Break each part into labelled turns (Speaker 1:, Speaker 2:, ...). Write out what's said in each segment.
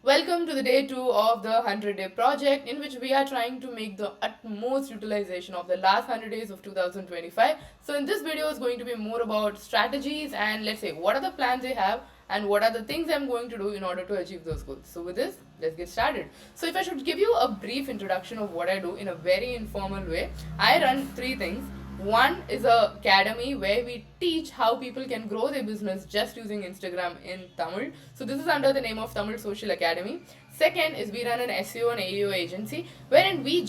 Speaker 1: Welcome to the day 2 of the 100-day project, in which we are trying to make the utmost utilization of the last 100 days of 2025. So in this video is going to be more about strategies and let's say what are the plans I have and what are the things I'm going to do in order to achieve those goals. So with this, let's get started. So if I should give you a brief introduction of what I do in a very informal way, I run three things. One is a academy where we teach how people can grow their business just using Instagram in Tamil. So this is under the name of Tamil Social Academy. Second is we run an SEO and AEO agency wherein we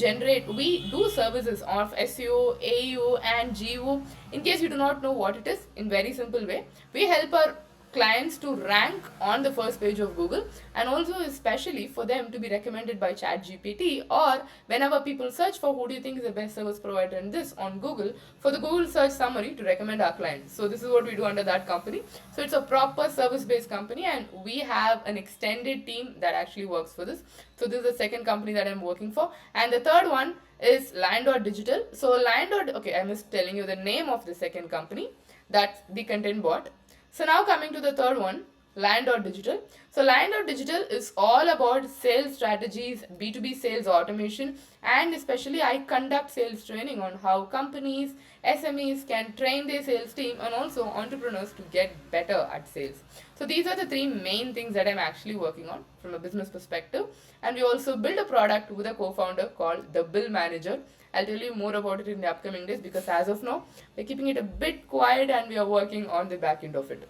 Speaker 1: do services of SEO, AEO and GEO. In case you do not know what it is, in very simple way, we help our clients to rank on the first page of Google, and also especially for them to be recommended by ChatGPT, or whenever people search for who do you think is the best service provider in this on Google, for the Google search summary to recommend our clients. So this is what we do under that company. So it's a proper service based company and we have an extended team that actually works for this. So this is the second company that I'm working for, and the third one is Lion.Digital. So Lion. Okay, I'm just telling you the name of the second company. That's the content bot. So now coming to the third one, Lion.Digital. So Lion.Digital is all about sales strategies, B2B sales automation, and especially I conduct sales training on how companies, SMEs can train their sales team and also entrepreneurs to get better at sales. So these are the three main things that I'm actually working on from a business perspective. And we also build a product with a co-founder called the Bill Manager. I'll tell you more about it in the upcoming days because as of now, we're keeping it a bit quiet and we are working on the back end of it.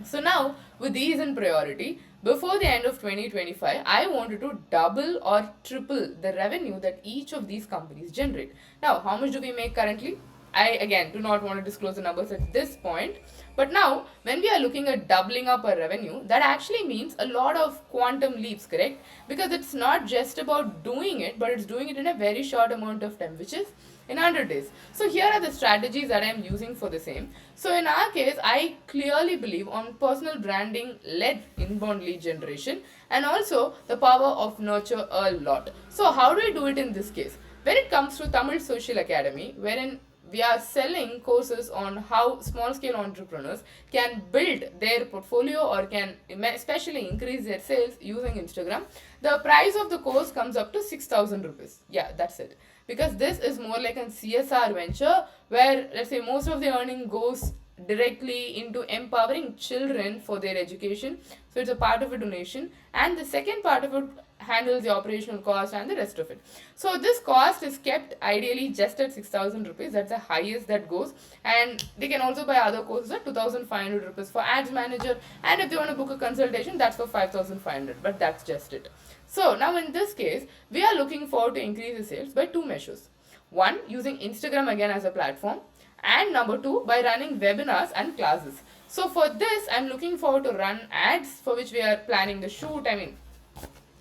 Speaker 1: So now, with these in priority, before the end of 2025, I wanted to double or triple the revenue that each of these companies generate. Now, how much do we make currently? I again do not want to disclose the numbers at this point. But now, when we are looking at doubling up our revenue, that actually means a lot of quantum leaps, correct? Because it's not just about doing it, but it's doing it in a very short amount of time, which is in 100 days. So here are the strategies that I'm using for the same. So in our case, I clearly believe on personal branding led inbound lead generation and also the power of nurture a lot. So how do I do it in this case? When it comes to Tamil Social Academy, wherein we are selling courses on how small scale entrepreneurs can build their portfolio or can especially increase their sales using Instagram. The price of the course comes up to 6,000 rupees. Yeah, that's it. Because this is more like a CSR venture where, let's say, most of the earning goes directly into empowering children for their education. So it's a part of a donation, and the second part of it handles the operational cost and the rest of it. So this cost is kept ideally just at 6,000 rupees. That's the highest that goes, and they can also buy other courses at 2,500 rupees for ads manager, and if they want to book a consultation, that's for 5,500. But that's just it. So now in this case, we are looking forward to increase the sales by two measures. One, using Instagram again as a platform, and number two, by running webinars and classes. So for this, I'm looking forward to run ads for which we are planning the shoot. I mean,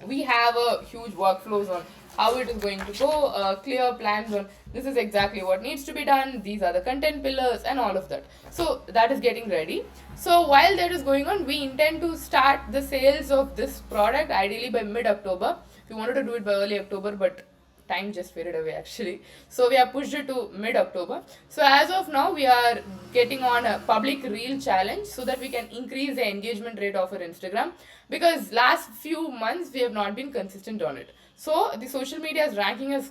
Speaker 1: we have a huge workflows on how it is going to go, clear plans on this is exactly what needs to be done, these are the content pillars and all of that. So that is getting ready. So while that is going on, we intend to start the sales of this product ideally by mid-October. We wanted to do it by early October, but time just faded away actually. So we have pushed it to mid-October. So as of now, we are getting on a public reel challenge so that we can increase the engagement rate of our Instagram, because last few months we have not been consistent on it. So the social media's ranking has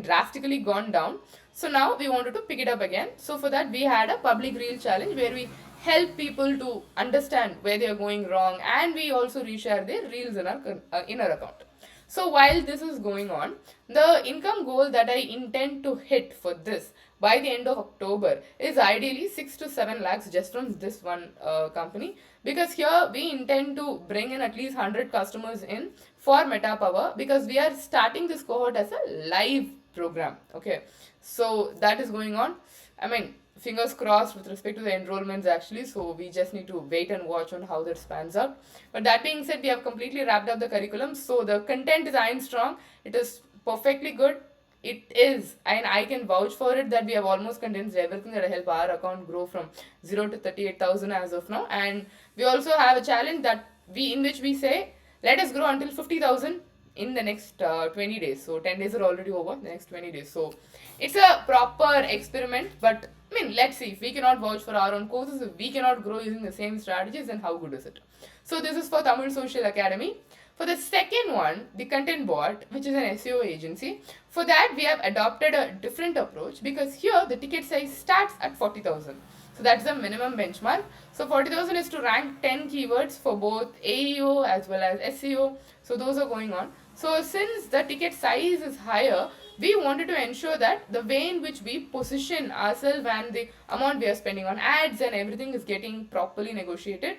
Speaker 1: drastically gone down. So now we wanted to pick it up again. So for that we had a public reel challenge where we help people to understand where they are going wrong, and we also reshare their reels in our account. So while this is going on, the income goal that I intend to hit for this by the end of October is ideally 6 to 7 lakhs just from this one company, because here we intend to bring in at least 100 customers in for Meta Power, because we are starting this cohort as a live program. Okay, so that is going on. I mean, fingers crossed with respect to the enrollments actually, so we just need to wait and watch on how that spans out. But that being said, we have completely wrapped up the curriculum, so the content is iron strong. It is perfectly good. It is, and I can vouch for it, that we have almost condensed everything that will help our account grow from 0 to 38,000 as of now. And we also have a challenge that in which we say let us grow until 50,000 in the next 20 days. So 10 days are already over, the next 20 days. So it's a proper experiment, but I mean, let's see. If we cannot vouch for our own courses, if we cannot grow using the same strategies, then how good is it? So this is for Tamil Social Academy. For the second one, the Content Bot, which is an SEO agency, for that we have adopted a different approach, because here the ticket size starts at 40,000. So that's the minimum benchmark. So 40,000 is to rank 10 keywords for both AEO as well as SEO. So those are going on. So since the ticket size is higher, we wanted to ensure that the way in which we position ourselves and the amount we are spending on ads and everything is getting properly negotiated.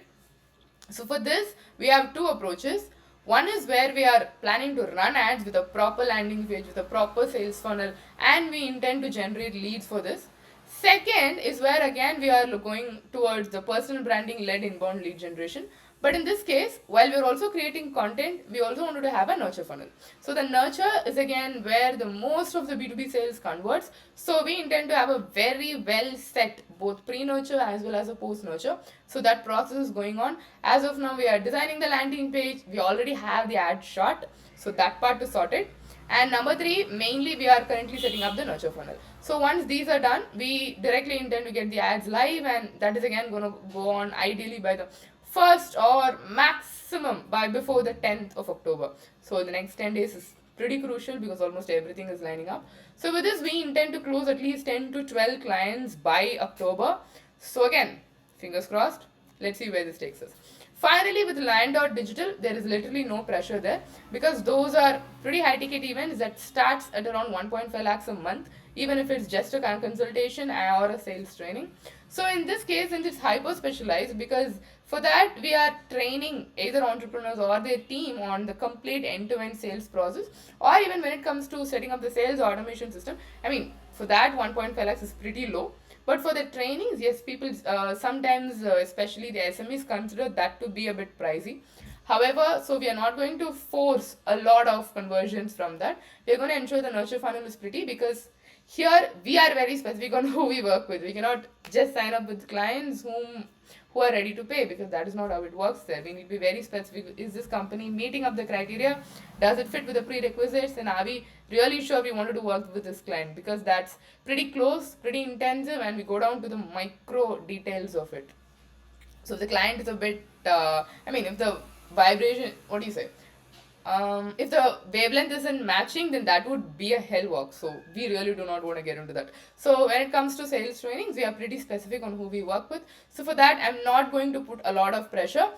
Speaker 1: So for this, we have two approaches. One is where we are planning to run ads with a proper landing page, with a proper sales funnel, and we intend to generate leads for this. Second is where again we are going towards the personal branding led inbound lead generation. But in this case, while we're also creating content, we also wanted to have a nurture funnel. So the nurture is again where the most of the B2B sales converts. So we intend to have a very well set both pre-nurture as well as a post-nurture. So that process is going on. As of now, we are designing the landing page. We already have the ad shot. So that part is sorted. And number three, mainly we are currently setting up the nurture funnel. So once these are done, we directly intend to get the ads live, and that is again going to go on ideally by the 1st or maximum by before the 10th of October. So the next 10 days is pretty crucial because almost everything is lining up. So with this, we intend to close at least 10 to 12 clients by October. So again, fingers crossed. Let's see where this takes us. Finally, with Lion.Digital, there is literally no pressure there, because those are pretty high ticket events that starts at around 1.5 lakhs a month, even if it's just a consultation or a sales training. So in this case, since it's hyper specialized, because for that we are training either entrepreneurs or their team on the complete end-to-end sales process, or even when it comes to setting up the sales automation system. I mean, for that 1.5 lakhs is pretty low. But for the trainings, yes, people sometimes, especially the SMEs, consider that to be a bit pricey. However, so we are not going to force a lot of conversions from that. We are going to ensure the nurture funnel is pretty, because here we are very specific on who we work with. We cannot just sign up with clients who are ready to pay, because that is not how it works there. We need to be very specific. Is this company meeting up the criteria? Does it fit with the prerequisites? And are we really sure we wanted to work with this client? Because that's pretty close, pretty intensive, and we go down to the micro details of it. So if the client is a bit, if the vibration, what do you say? If the wavelength isn't matching, then that would be a hell work. So we really do not want to get into that. So when it comes to sales trainings, we are pretty specific on who we work with. So for that, I'm not going to put a lot of pressure.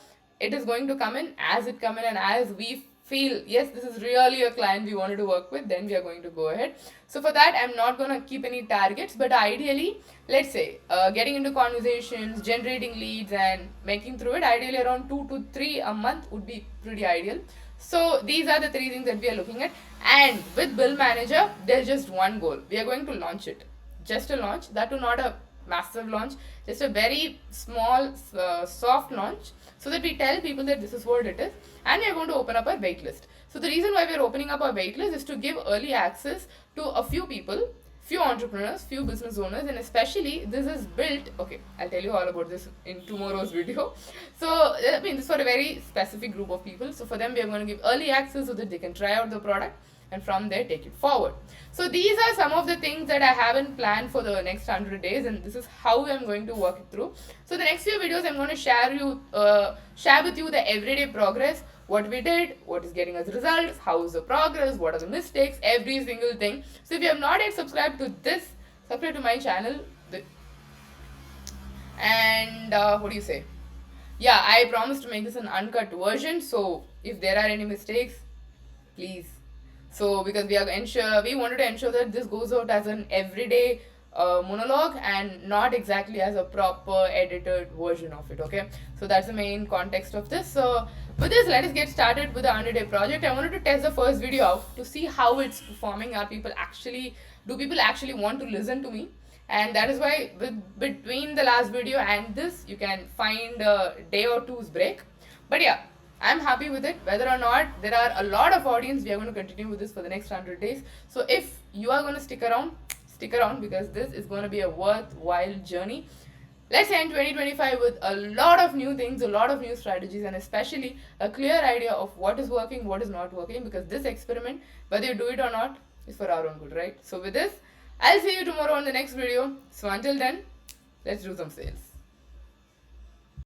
Speaker 1: It is going to come in as it come in, and as we feel, yes, this is really a client we wanted to work with, then we are going to go ahead. So for that, I'm not going to keep any targets, but ideally, let's say, getting into conversations, generating leads, and making through it, ideally around 2 to 3 a month would be pretty ideal. So these are the 3 things that we are looking at. And with Bill Manager, there's just one goal. We are going to launch it. Just a launch. That too not a massive launch. Just a very small, soft launch. So that we tell people that this is what it is. And we are going to open up our waitlist. So the reason why we are opening up our waitlist is to give early access to a few people, few entrepreneurs, few business owners, and especially this is built, okay, I'll tell you all about this in tomorrow's video. So this is for a very specific group of people. So for them, we are going to give early access so that they can try out the product, and from there take it forward. So these are some of the things that I haven't planned for the next 100 days, and this is how I'm going to work it through. So the next few videos, I'm going to share with you the everyday progress, what we did, what is getting us results, how is the progress, what are the mistakes, every single thing. So if you have not yet subscribed to this, subscribe to my channel. And what do you say? Yeah, I promise to make this an uncut version. So if there are any mistakes, please. So because we wanted to ensure that this goes out as an everyday monologue and not exactly as a proper edited version of it. Okay, so that's the main context of this. So with this, let us get started with the 100-day project. I wanted to test the first video out to see how it's performing. Do people actually want to listen to me? And that is why between the last video and this, you can find a day or two's break. But yeah, I'm happy with it. Whether or not there are a lot of audience, we are going to continue with this for the next 100 days. So if you are going to stick around, because this is going to be a worthwhile journey. let's say in 2025 with a lot of new things, a lot of new strategies, and especially a clear idea of what is working, what is not working, because this experiment, whether you do it or not, is for our own good, right? So with this, I'll see you tomorrow on the next video. So until then, let's do some sales.